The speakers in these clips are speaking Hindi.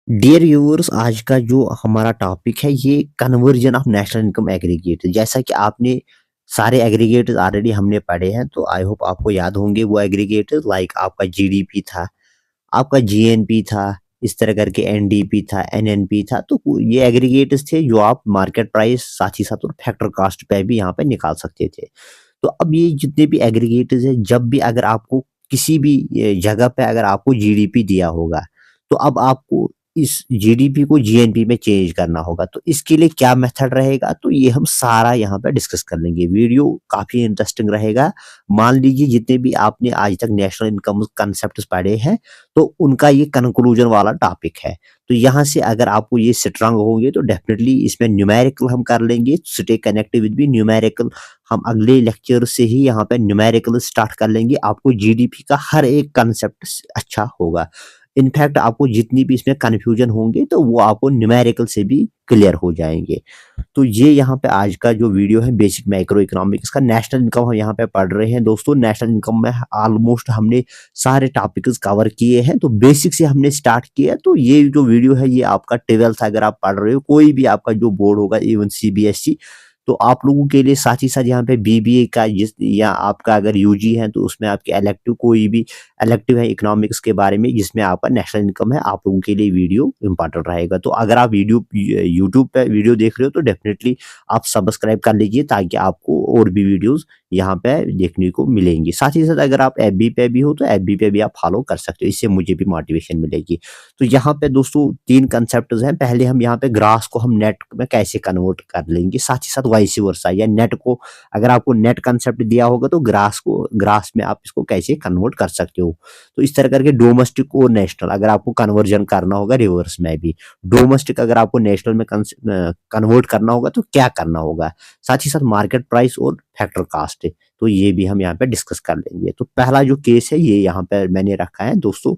डियर व्यूअर्स, आज का जो हमारा टॉपिक है ये conversion of national income aggregator. जैसा कि आपने सारे एग्रीगेटर्स ऑलरेडी हमने पढ़े हैं, तो आई होप आपको याद होंगे वो एग्रीगेटर्स। लाइक आपका जीडीपी था, आपका जीएनपी था, इस तरह करके एनडीपी था, एनएनपी था। तो ये एग्रीगेटर्स थे जो आप मार्केट प्राइस साथ ही साथ और फैक्टर कास्ट पे भी यहाँ पे निकाल सकते थे। तो अब ये जितने भी एग्रीगेटर्स है, जब भी अगर आपको किसी भी जगह पे अगर आपको जीडीपी दिया होगा, तो अब आपको इस जीडीपी को जीएनपी में चेंज करना होगा। तो इसके लिए क्या मेथड रहेगा, तो ये हम सारा यहाँ पे डिस्कस कर लेंगे। वीडियो काफी इंटरेस्टिंग रहेगा। मान लीजिए जितने भी आपने आज तक नेशनल इनकम कंसेप्ट पढ़े हैं, तो उनका ये कंक्लूजन वाला टॉपिक है। तो यहाँ से अगर आपको ये स्ट्रांग होंगे तो डेफिनेटली इसमें न्यूमेरिकल हम कर लेंगे। स्टे कनेक्टेड विद भी न्यूमेरिकल। हम अगले लेक्चर से ही यहाँ पे न्यूमेरिकल स्टार्ट कर लेंगे। आपको जीडीपी का हर एक कंसेप्ट अच्छा होगा। इनफैक्ट आपको जितनी भी इसमें कन्फ्यूजन होंगे तो वो आपको न्यूमेरिकल से भी क्लियर हो जाएंगे। तो ये यहाँ पे आज का जो वीडियो है बेसिक मैक्रो इकोनॉमिक्स का नेशनल इनकम हम यहाँ पे पढ़ रहे हैं। दोस्तों, नेशनल इनकम में ऑलमोस्ट हमने सारे टॉपिक्स कवर किए हैं। तो बेसिक से हमने स्टार्ट किया। तो ये जो वीडियो है ये आपका 12th अगर आप पढ़ रहे हो, कोई भी आपका जो बोर्ड होगा, इवन सीबीएसई, तो आप लोगों के लिए साथ ही साथ यहाँ पे बीबीए का या आपका अगर यूजी है तो उसमें आपके इलेक्टिव कोई भी इलेक्टिव है इकोनॉमिक्स के बारे में जिसमें आपका नेशनल इनकम है, आप लोगों के लिए वीडियो इंपॉर्टेंट रहेगा। तो अगर आप वीडियो यूट्यूब पे वीडियो देख रहे हो तो डेफिनेटली आप सब्सक्राइब कर लीजिए ताकि आपको और भी वीडियोस यहाँ पे देखने को मिलेंगी। साथ ही साथ अगर आप एफबी पे भी हो तो एफबी पे भी आप फॉलो कर सकते हो, इससे मुझे भी मोटिवेशन मिलेगी। तो यहाँ पे दोस्तों 3 कंसेप्ट हैं। पहले हम यहाँ पे ग्रास को हम नेट में कैसे कन्वर्ट कर लेंगे, साथ ही साथ वाइस वर्सा या नेट को अगर आपको नेट कंसेप्ट दिया होगा तो ग्रास में आप इसको कैसे कन्वर्ट कर सकते हो। तो इस तरह करके डोमेस्टिक और नेशनल अगर आपको कन्वर्जन करना होगा, रिवर्स में भी डोमेस्टिक अगर आपको नेशनल में कन्वर्ट करना होगा तो क्या करना होगा, साथ ही साथ मार्केट प्राइस और फैक्टर कास्ट है। तो ये भी हम यहाँ पे डिस्कस कर लेंगे। तो पहला जो केस है ये यहाँ पे मैंने रखा है दोस्तों।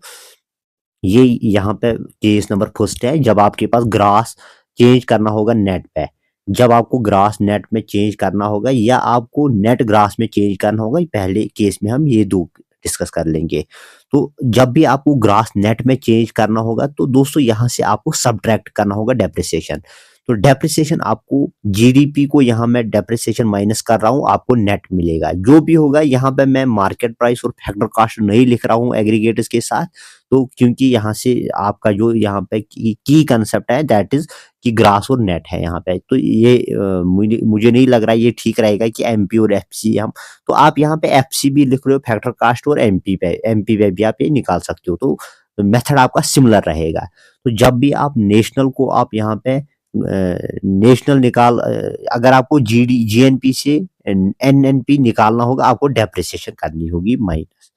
ये यहाँ पे केस नंबर फर्स्ट है, जब आपके पास ग्रास चेंज करना होगा नेट पे। जब आपको ग्रास नेट में चेंज करना होगा या आपको नेट ग्रास में चेंज करना होगा, पहले केस में हम ये दो डिस्कस कर लेंगे। तो जब भी आपको ग्रास नेट में चेंज करना होगा तो दोस्तों यहाँ से आपको सब्ट्रैक्ट करना होगा डेप्रिसिएशन। तो डेप्रिसिएशन आपको जीडीपी को यहाँ मैं डेप्रिसिएशन माइनस कर रहा हूँ, आपको नेट मिलेगा जो भी होगा। यहाँ पे मैं मार्केट प्राइस और फैक्टर कॉस्ट नहीं लिख रहा हूँ एग्रीगेटर्स के साथ, तो क्योंकि यहाँ से आपका जो यहाँ पे की कंसेप्ट है दैट इज कि ग्रास और नेट है यहाँ पे। तो ये मुझे नहीं लग रहा ये ठीक रहेगा कि एमपी और एफसी हम, तो आप यहाँ पे एफसी भी लिख रहे हो फैक्टर कास्ट और एमपी पे भी आप ये निकाल सकते हो। तो मेथड आपका सिमिलर रहेगा। तो जब भी आप नेशनल को आप यहाँ पे नेशनल अगर आपको जीएनपी से एनएनपी निकालना होगा, आपको डेप्रिसिएशन करनी होगी माइनस।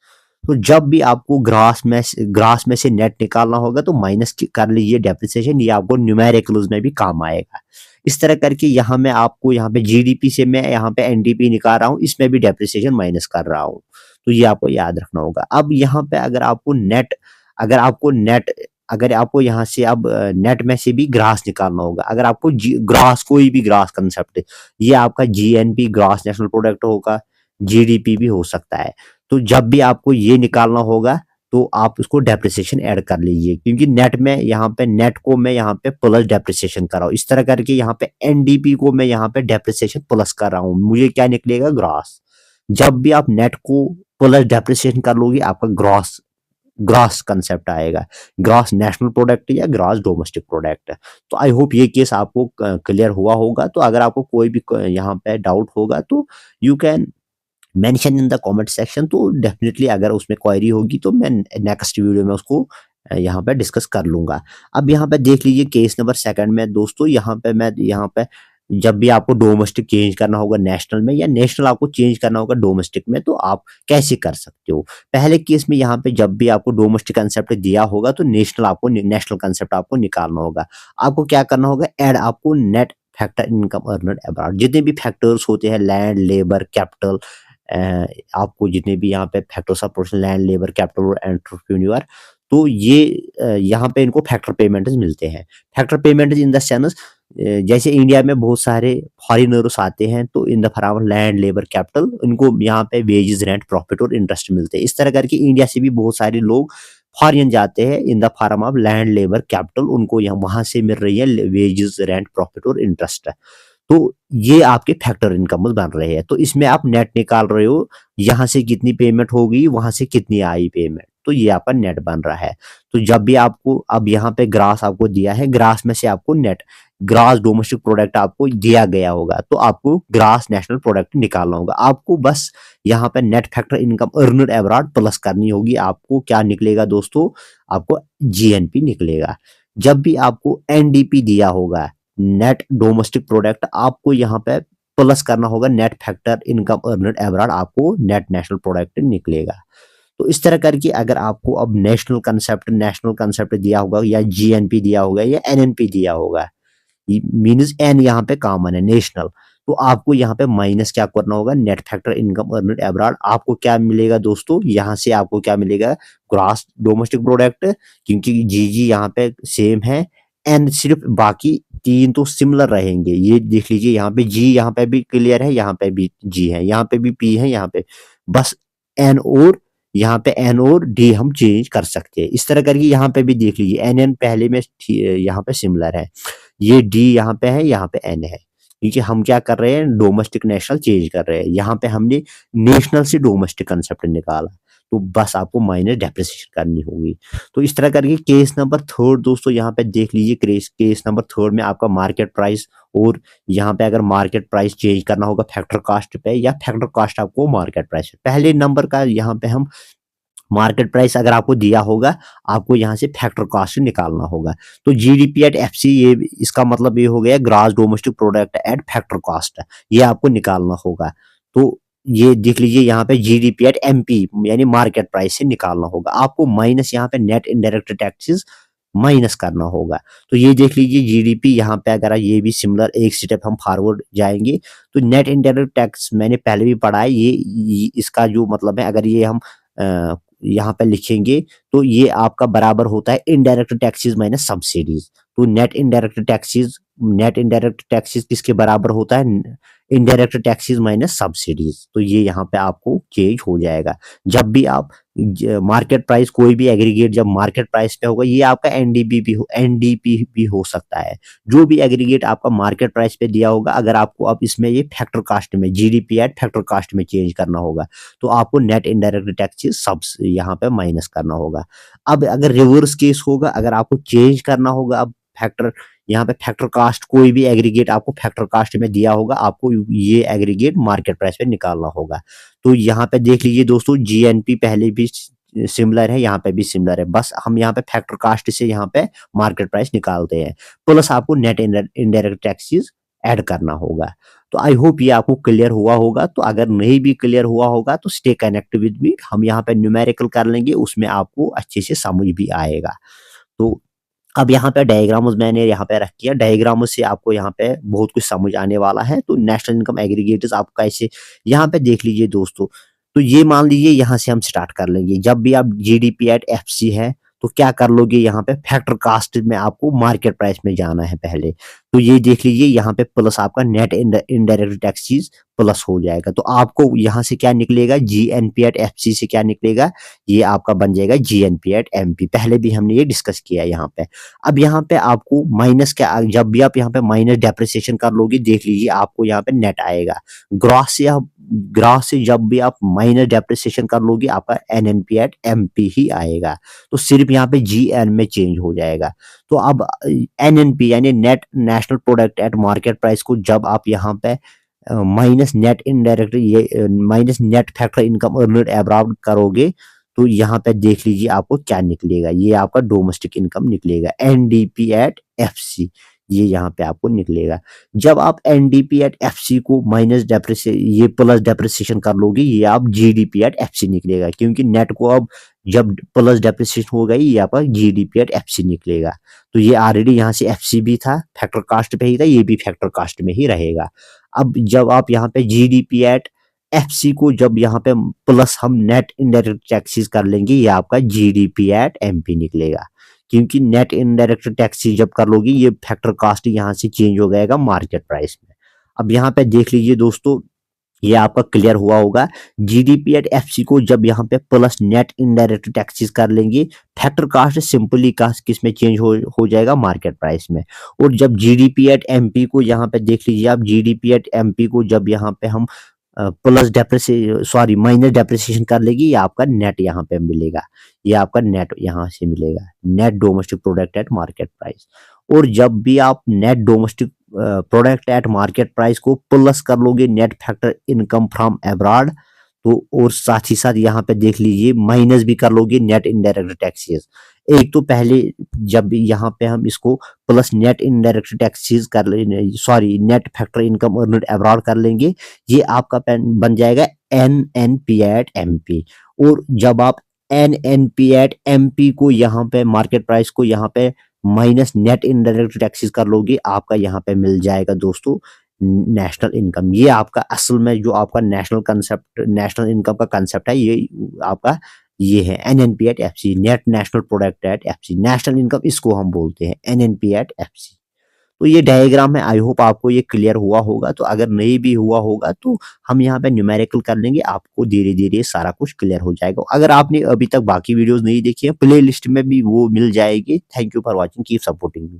तो जब भी आपको ग्रास में से नेट निकालना होगा तो माइनस कर लीजिए डेप्रिसिएशन, ये आपको न्यूमेरिकल्स में भी काम आएगा। इस तरह करके यहाँ मैं आपको यहाँ पे जीडीपी से मैं यहाँ पे एनडीपी निकाल रहा हूँ, इसमें भी डेप्रिसिएशन माइनस कर रहा हूँ। तो ये आपको याद रखना होगा। अब यहाँ पे अगर आपको यहाँ से अब नेट में से भी ग्रास निकालना होगा, अगर आपको ग्रास कोई भी ग्रास कंसेप्ट, ये आपका जीएनपी ग्रास नेशनल प्रोडक्ट होगा, जीडीपी भी हो सकता है। तो जब भी आपको ये निकालना होगा तो आप उसको डेप्रिसिएशन ऐड कर लीजिए, क्योंकि नेट में यहाँ पे नेट को मैं यहाँ पे प्लस डेप्रिसिएशन कर रहा हूँ। इस तरह करके यहाँ पे एनडीपी को मैं यहाँ पे डेप्रिसिएशन प्लस कर रहा हूँ, मुझे क्या निकलेगा ग्रॉस। जब भी आप नेट को प्लस डेप्रिसिएशन कर लोगे आपका ग्रॉस ग्रॉस कंसेप्ट आएगा, ग्रॉस नेशनल प्रोडक्ट या ग्रॉस डोमेस्टिक प्रोडक्ट। तो आई होप ये केस आपको क्लियर हुआ होगा। तो अगर आपको कोई भी यहाँ पे डाउट होगा तो you can mention in the comment section. तो डेफिनेटली अगर उसमें क्वेरी होगी तो मैं नेक्स्ट वीडियो में उसको यहाँ पे डिस्कस कर लूंगा। अब यहाँ पे देख लीजिए केस नंबर सेकंड में दोस्तों, यहाँ पे जब भी आपको डोमेस्टिक चेंज करना होगा नेशनल में या नेशनल आपको चेंज करना होगा डोमेस्टिक में, तो आप कैसे कर सकते हो। पहले केस में यहाँ पे जब भी आपको डोमेस्टिक कंसेप्ट दिया होगा तो नेशनल कंसेप्ट आपको निकालना होगा। आपको क्या करना होगा, ऐड आपको net factor income earned abroad, जितने भी फैक्टर्स होते हैं लैंड लेबर कैपिटल, आपको जितने भी यहाँ पे factors of production land labour capital और एंटरप्रेन्योर, तो ये यहाँ पे इनको फैक्टर पेमेंट्स मिलते हैं। Factor payments in the sense जैसे इंडिया में बहुत सारे फॉरिनर्स आते हैं तो in the form of land labour capital इनको यहाँ पे वेजेस रेंट प्रॉफिट और इंटरेस्ट मिलते हैं। इस तरह करके इंडिया से भी बहुत सारे लोग फॉरेन जाते हैं in the form of land labour capital, उनको यहाँ वहां से मिल रही है वेजेस रेंट प्रॉफिट और इंटरेस्ट। तो ये आपके फैक्टर इनकम बन रहे हैं। तो इसमें आप नेट निकाल रहे हो, यहाँ से कितनी पेमेंट होगी, वहां से कितनी आई पेमेंट, तो ये आपका नेट बन रहा है। तो जब भी आपको अब यहाँ पे ग्रास आपको दिया है, ग्रास में से आपको नेट ग्रास डोमेस्टिक प्रोडक्ट आपको दिया गया होगा, तो आपको ग्रास नेशनल प्रोडक्ट निकालना होगा। आपको बस यहाँ पे net factor income earned abroad plus करनी होगी। आपको क्या निकलेगा दोस्तों, आपको जीएनपी निकलेगा। जब भी आपको एनडीपी दिया होगा, नेट डोमेस्टिक प्रोडक्ट, आपको यहाँ पे प्लस करना होगा net factor income earned abroad, आपको नेट नेशनल प्रोडक्ट निकलेगा। तो इस तरह करके अगर आपको अब नेशनल कंसेप्ट दिया होगा या जीएनपी दिया होगा या एनएनपी दिया होगा, मीन्स एन यहाँ पे कॉमन है नेशनल, तो आपको यहाँ पे माइनस क्या करना होगा, net factor income earned abroad. आपको क्या मिलेगा दोस्तों, यहाँ से आपको क्या मिलेगा, ग्रॉस डोमेस्टिक प्रोडक्ट, क्योंकि जी यहाँ पे सेम है, एन सिर्फ बाकी तीन तो सिमिलर रहेंगे। ये देख लीजिए, यहाँ पे जी यहाँ पे भी क्लियर है, यहाँ पे भी जी है, यहाँ पे भी पी है, यहाँ पे बस एन और यहाँ पे एन और डी हम चेंज कर सकते हैं। इस तरह करके यहाँ पे भी देख लीजिए, एन एन पहले में यहाँ पे सिमिलर है, ये डी यहाँ पे है, यहाँ पे एन है, क्योंकि हम क्या कर रहे हैं, डोमेस्टिक नेशनल चेंज कर रहे हैं। यहाँ पे हमने नेशनल से डोमेस्टिक कंसेप्ट निकाला, तो बस आपको माइनस डेप्रिसिएशन करनी होगी। तो इस तरह करके केस नंबर थर्ड दोस्तों यहाँ पे देख लीजिए, केस नंबर थर्ड में आपका मार्केट प्राइस, और यहाँ पे अगर मार्केट प्राइस चेंज करना होगा फैक्टर कास्ट पे, या फैक्टर कास्ट आपको मार्केट प्राइस पे, पहले नंबर का यहाँ पे हम मार्केट प्राइस अगर आपको दिया होगा, आपको यहाँ से फैक्टर कॉस्ट निकालना होगा। तो जीडीपी एट एफसी, ये इसका मतलब ये हो गया gross domestic product at factor cost, ये आपको निकालना होगा। तो ये देख लीजिए, यहाँ पे जीडीपी एट एमपी यानी मार्केट प्राइस से निकालना होगा। आपको माइनस यहाँ पे नेट इनडायरेक्ट टैक्सेस माइनस करना होगा। तो ये देख लीजिए जीडीपी, यहाँ पे अगर ये भी सिमिलर एक स्टेप हम फॉरवर्ड जाएंगे, तो नेट इनडायरेक्ट टैक्स मैंने पहले भी पढ़ा है, ये इसका जो मतलब है, अगर ये हम यहाँ पे लिखेंगे, तो ये आपका बराबर होता है इनडायरेक्ट टैक्सेस माइनस सब्सिडीज। तो नेट इनडायरेक्ट टैक्सेस किसके बराबर होता है, इनडायरेक्ट टैक्सेस माइनस सब्सिडीज। तो ये यहाँ पे आपको चेंज हो जाएगा। जब भी आप मार्केट प्राइस, कोई भी एग्रीगेट जब मार्केट प्राइस पे होगा, ये आपका एनडीपी भी हो सकता है। जो भी एग्रीगेट आपका मार्केट प्राइस पे दिया होगा, अगर आपको अब इसमें ये फैक्टर कास्ट में जीडीपी एट फैक्टर कास्ट में चेंज करना होगा, तो आपको नेट इनडायरेक्ट टैक्सेस सब यहाँ पे माइनस करना होगा। अब अगर रिवर्स केस होगा, अगर आपको चेंज करना होगा, अब फैक्टर यहाँ पे फैक्टर कास्ट, कोई भी एग्रीगेट आपको फैक्टर कास्ट में दिया होगा, आपको ये एग्रीगेट मार्केट प्राइस पे निकालना होगा। तो यहाँ पे देख लीजिए दोस्तों, जीएनपी पहले भी सिमिलर है, यहाँ पे भी सिमिलर है, बस हम यहाँ पे फैक्टर कास्ट से यहाँ पे मार्केट प्राइस निकालते हैं, प्लस आपको नेट इनडायरेक्ट टैक्सेस ऐड करना होगा। तो आई होप ये आपको क्लियर हुआ होगा। तो अगर नहीं भी क्लियर हुआ होगा, तो स्टे कनेक्ट विद मी, हम यहाँ पे न्यूमेरिकल कर लेंगे, उसमें आपको अच्छे से समझ भी आएगा। तो अब यहाँ पे डायग्राम्स मैंने यहाँ पे रख किया, डायग्राम से आपको यहाँ पे बहुत कुछ समझ आने वाला है। तो नेशनल इनकम एग्रीगेटर्स आपका ऐसे यहाँ पे देख लीजिए दोस्तों। तो ये मान लीजिए, यहाँ से हम स्टार्ट कर लेंगे। जब भी आप जीडीपी एट एफसी है, तो क्या कर लोगे, यहाँ पे फैक्टर कास्ट में आपको मार्केट प्राइस में जाना है पहले। तो ये देख लीजिए, यहाँ पे प्लस आपका नेट इनडायरेक्ट टैक्सेस प्लस हो जाएगा। तो आपको यहाँ से क्या निकलेगा, जीएनपी एट एफसी से क्या निकलेगा, ये आपका बन जाएगा जीएनपी एट एमपी। पहले भी हमने ये डिस्कस किया यहाँ पे। अब यहाँ पे आपको माइनस क्या, जब भी आप यहाँ पे माइनस डेप्रिसिएशन कर लोगे, देख लीजिए आपको यहाँ पे नेट आएगा। ग्रॉस से जब भी आप माइनस डेप्रिसिएशन कर लोगे, आपका एनएनपी एट एमपी ही आएगा। तो सिर्फ यहाँ पे जीएन में चेंज हो जाएगा। तो अब एनएनपी यानी net national product eight market price को जब आप यहाँ पे माइनस नेट इनडायरेक्ट, ये minus net factor income earned abroad करोगे, तो यहाँ पे देख लीजिए आपको क्या निकलेगा, ये आपका डोमेस्टिक इनकम निकलेगा, एनडीपी एट एफसी, ये यहाँ पे आपको निकलेगा। जब आप एनडीपी एट एफसी को माइनस डेप्रिसिएशन, ये प्लस डेप्रिसिएशन कर लोगे, ये आप जीडीपी एट एफसी निकलेगा, क्योंकि नेट को अब जब प्लस डेप्रिसिएशन हो गई, ये आपका जीडीपी एट एफसी निकलेगा। तो ये ऑलरेडी यहाँ से एफसी भी था, फैक्टर कास्ट पे ही था, ये भी फैक्टर कास्ट में ही रहेगा। अब जब आप यहाँ पे जीडीपी एट एफसी को जब यहाँ पे प्लस हम नेट इनडायरेक्ट टैक्सेस कर लेंगे, ये आपका जीडीपी एट एमपी निकलेगा, क्योंकि नेट इनडायरेक्ट टैक्सेस जब कर लोगे, ये फैक्टर कास्ट यहाँ से चेंज हो जाएगा मार्केट प्राइस में। अब यहाँ पे देख लीजिए दोस्तों, ये आपका क्लियर हुआ होगा। जीडीपी एट एफसी को जब यहाँ पे प्लस नेट इनडायरेक्ट टैक्सेस कर लेंगे, फैक्टर कास्ट सिंपली कास्ट किस में चेंज हो जाएगा, मार्केट प्राइस में। और जब जीडीपी एट एमपी को यहाँ पे देख लीजिए आप, जीडीपी एट एमपी को जब यहाँ पे हम plus depreciation sorry minus depreciation कर लेगी, ये आपका नेट यहाँ पे मिलेगा, ये आपका नेट यहाँ से मिलेगा, net domestic product at market price. और जब भी आप net domestic product at market price को प्लस कर लोगे net factor income from abroad, तो और साथ ही साथ यहाँ पे देख लीजिए माइनस भी कर लोगे नेट इनडायरेक्ट टैक्सेस। एक तो पहले जब भी यहाँ पे हम इसको प्लस नेट इनडायरेक्ट टैक्सेस कर ले sorry net factor income earned abroad कर लेंगे, ये आपका बन जाएगा N N P at M P. और जब आप N N P at M P को यहाँ पे मार्केट प्राइस को यहाँ पे माइनस नेट इनडायरेक्ट टैक्सेस कर लोगे, आपका यहाँ पे मिल जाएगा दोस्तों नेशनल इनकम। ये आपका असल में जो आपका नेशनल कंसेप्ट, नेशनल इनकम का कंसेप्ट है, ये आपका ये है NNP at FC, net national product at FC. National income इसको हम बोलते हैं एनएनपी एट एफसी। तो ये डायग्राम है, आई होप आपको ये क्लियर हुआ होगा। तो अगर नहीं भी हुआ होगा तो हम यहाँ पे न्यूमेरिकल कर लेंगे, आपको धीरे धीरे सारा कुछ क्लियर हो जाएगा। अगर आपने अभी तक बाकी वीडियोस नहीं देखी है, प्ले लिस्ट में भी वो मिल जाएगी। Thank you for watching, keep supporting me.